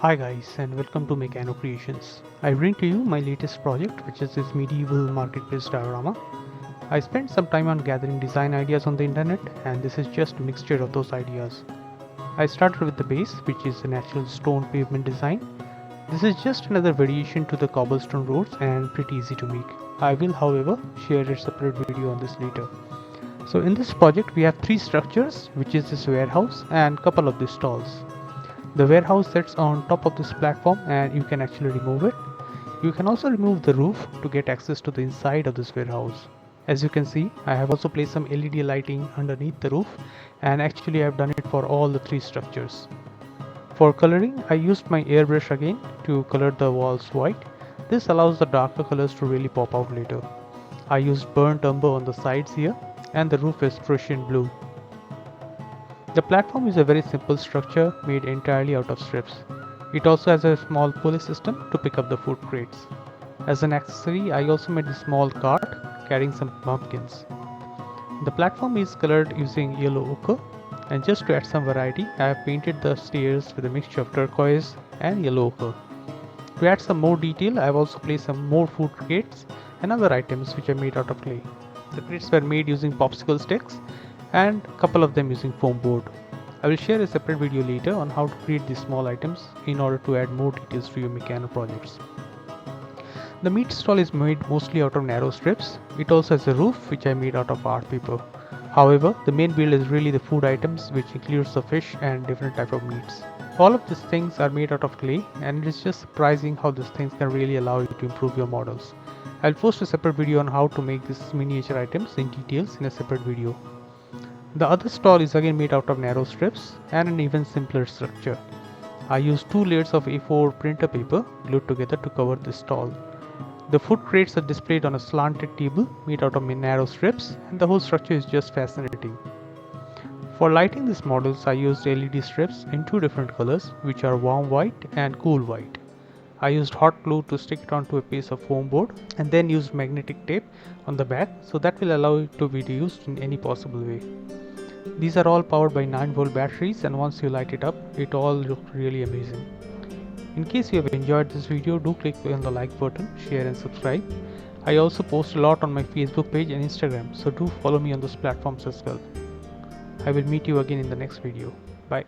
Hi guys and welcome to Meccano Creations. I bring to you my latest project, which is this medieval marketplace diorama. I spent some time on gathering design ideas on the internet, and this is just a mixture of those ideas. I started with the base, which is a natural stone pavement design. This is just another variation to the cobblestone roads and pretty easy to make. I will however share a separate video on this later. So in this project we have three structures, which is this warehouse and couple of these stalls. The warehouse sits on top of this platform and you can actually remove it. You can also remove the roof to get access to the inside of this warehouse. As you can see, I have also placed some LED lighting underneath the roof, and actually I have done it for all the three structures. For coloring, I used my airbrush again to color the walls white. This allows the darker colors to really pop out later. I used burnt umber on the sides here, and the roof is Prussian blue. The platform is a very simple structure made entirely out of strips. It also has a small pulley system to pick up the food crates. As an accessory, I also made a small cart carrying some pumpkins. The platform is colored using yellow ochre, and just to add some variety, I have painted the stairs with a mixture of turquoise and yellow ochre. To add some more detail, I have also placed some more food crates and other items which are made out of clay. The crates were made using popsicle sticks and a couple of them using foam board. I will share a separate video later on how to create these small items in order to add more details to your Meccano projects. The meat stall is made mostly out of narrow strips. It also has a roof which I made out of art paper. However, the main build is really the food items, which includes the fish and different type of meats. All of these things are made out of clay, and it is just surprising how these things can really allow you to improve your models. I'll post a separate video on how to make these miniature items in details in a separate video. The other stall is again made out of narrow strips and an even simpler structure. I used 2 layers of A4 printer paper glued together to cover this stall. The food crates are displayed on a slanted table made out of narrow strips, and the whole structure is just fascinating. For lighting these models, I used LED strips in 2 different colors, which are warm white and cool white. I used hot glue to stick it onto a piece of foam board and then used magnetic tape on the back, so that will allow it to be used in any possible way. These are all powered by 9-volt batteries, and once you light it up, it all looks really amazing. In case you have enjoyed this video, do click on the like button, share and subscribe. I also post a lot on my Facebook page and Instagram, so do follow me on those platforms as well. I will meet you again in the next video. Bye.